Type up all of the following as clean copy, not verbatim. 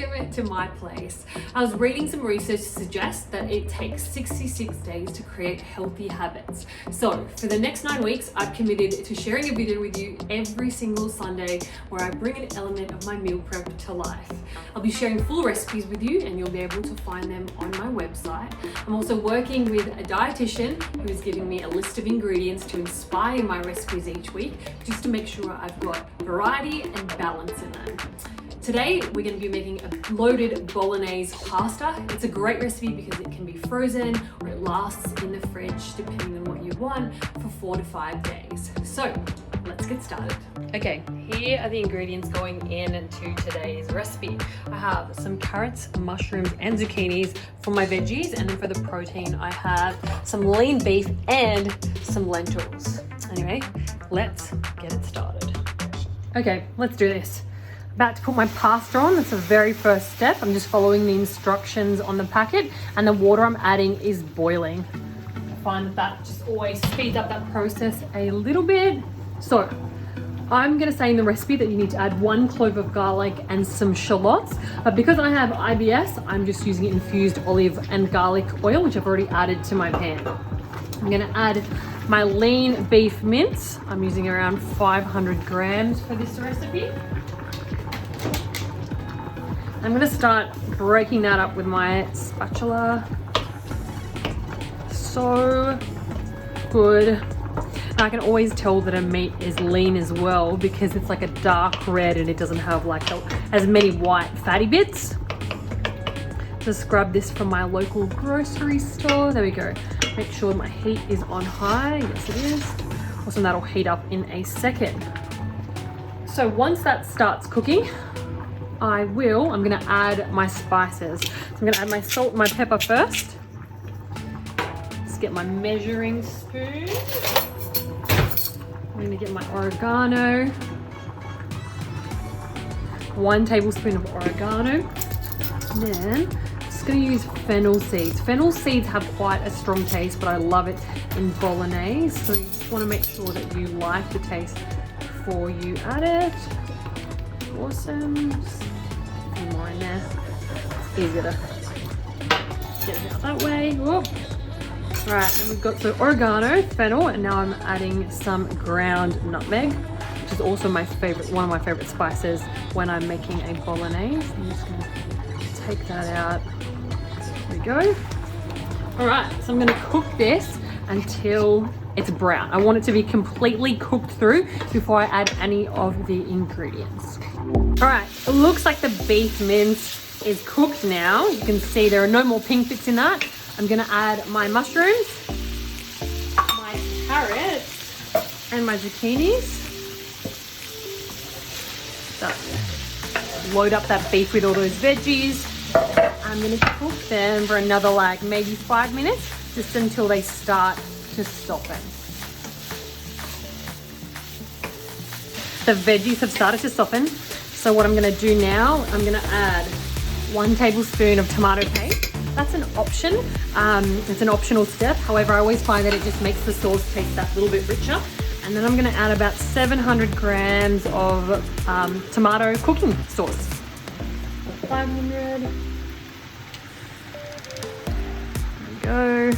welcome to my place. I was reading some research to suggest that it takes 66 days to create healthy habits. So for the next 9 weeks, I've committed to sharing a video with you every single Sunday where I bring an element of my meal prep to life. I'll be sharing full recipes with you and you'll be able to find them on my website. I'm also working with a dietitian who is giving me a list of ingredients to inspire my recipes each week, just to make sure I've got variety and balance in them. Today, we're going to be making a loaded Bolognese pasta. It's a great recipe because it can be frozen or it lasts in the fridge depending on what you want for 4 to 5 days. So let's get started. Okay, here are the ingredients going into today's recipe. I have some carrots, mushrooms and zucchinis for my veggies, and then for the protein I have some lean beef and some lentils. Anyway, let's get it started. Okay, let's do this. About to put my pasta on. That's the very first step. I'm just following the instructions on the packet, and the water I'm adding is boiling. I find that just always speeds up that process a little bit. So I'm going to say in the recipe that you need to add 1 clove of garlic and some shallots, but because I have IBS, I'm just using infused olive and garlic oil, which I've already added to my pan. I'm going to add my lean beef mince. I'm using around 500 grams for this recipe. I'm going to start breaking that up with my spatula. So good. And I can always tell that a meat is lean as well because it's like a dark red and it doesn't have like as many white fatty bits. Just grab this from my local grocery store. There we go. Make sure my heat is on high. Yes, it is. Also, that'll heat up in a second. So once that starts cooking, I'm going to add my spices. So I'm going to add my salt and my pepper first. Just get my measuring spoon. I'm going to get my oregano. 1 tablespoon of oregano. And then I'm just going to use fennel seeds. Fennel seeds have quite a strong taste, but I love it in Bolognese. So you just want to make sure that you like the taste before you add it. Awesome. Just a few more in there. It's easier to get it out that way. Whoop. All right, then we've got the oregano, fennel, and now I'm adding some ground nutmeg, which is also my favorite, one of my favorite spices when I'm making a Bolognese. I'm just gonna take that out. There we go. All right, so I'm gonna cook this until it's brown. I want it to be completely cooked through before I add any of the ingredients. All right, it looks like the beef mince is cooked now. You can see there are no more pink bits in that. I'm gonna add my mushrooms, my carrots, and my zucchinis. So, load up that beef with all those veggies. I'm gonna cook them for another maybe 5 minutes, just until they start to soften. The veggies have started to soften. So what I'm gonna do now, I'm gonna add 1 tablespoon of tomato paste. That's an option. It's an optional step. However, I always find that it just makes the sauce taste that little bit richer. And then I'm gonna add about 700 grams of tomato cooking sauce. 500. There we go.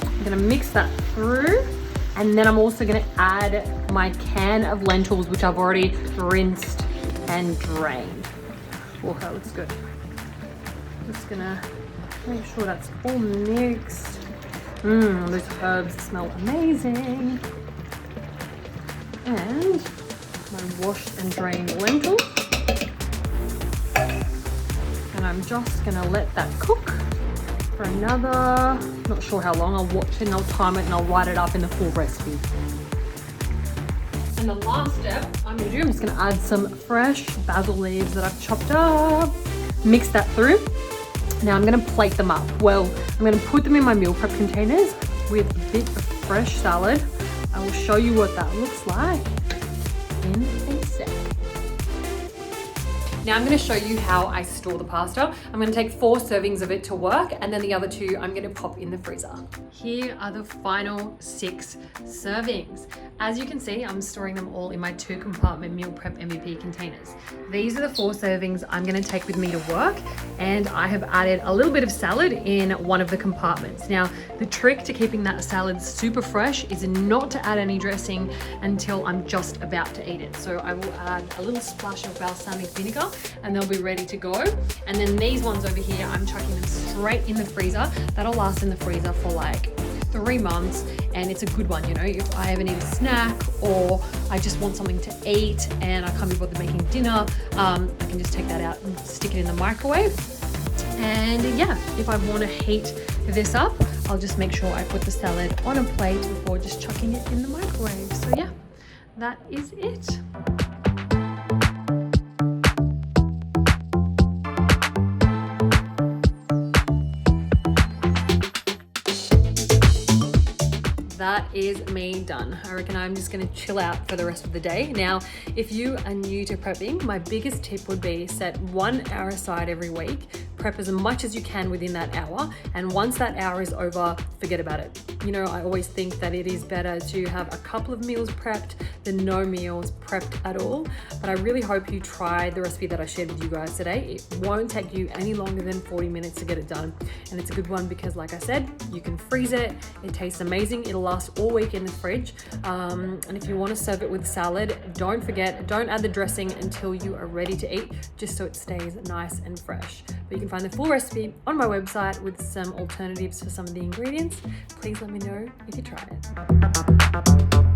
I'm gonna mix that through. And then I'm also gonna add my can of lentils, which I've already rinsed and drained. Oh, that looks good. Just gonna make sure that's all mixed. Those herbs smell amazing. And my washed and drained lentils. And I'm just gonna let that cook for another, not sure how long. I'll watch it and I'll time it and I'll write it up in the full recipe. And the last step I'm gonna do, I'm just gonna add some fresh basil leaves that I've chopped up. Mix that through. Now I'm gonna plate them up. Well, I'm gonna put them in my meal prep containers with a bit of fresh salad. I will show you what that looks like in a sec. Now I'm going to show you how I store the pasta. I'm going to take 4 servings of it to work, and then the other 2 I'm going to pop in the freezer. Here are the final 6 servings. As you can see, I'm storing them all in my 2 compartment meal prep MVP containers. These are the 4 servings I'm going to take with me to work, and I have added a little bit of salad in one of the compartments. Now, the trick to keeping that salad super fresh is not to add any dressing until I'm just about to eat it. So I will add a little splash of balsamic vinegar and they'll be ready to go. And then these ones over here, I'm chucking them straight in the freezer. That'll last in the freezer for like 3 months, and it's a good one, you know, if I ever need a snack or I just want something to eat and I can't be bothered making dinner, I can just take that out and stick it in the microwave. And yeah, if I want to heat this up, I'll just make sure I put the salad on a plate before just chucking it in the microwave. So yeah, that is it. That is me done. I reckon I'm just gonna chill out for the rest of the day. Now, if you are new to prepping, my biggest tip would be set 1 hour aside every week. Prep as much as you can within that hour, and once that hour is over, forget about it. You know, I always think that it is better to have a couple of meals prepped than no meals prepped at all. But I really hope you try the recipe that I shared with you guys today. It won't take you any longer than 40 minutes to get it done. And it's a good one because, like I said, you can freeze it. It tastes amazing. It'll last all week in the fridge. And if you want to serve it with salad, don't forget, don't add the dressing until you are ready to eat, just so it stays nice and fresh. But you can find the full recipe on my website with some alternatives for some of the ingredients. Please let me know if you try it.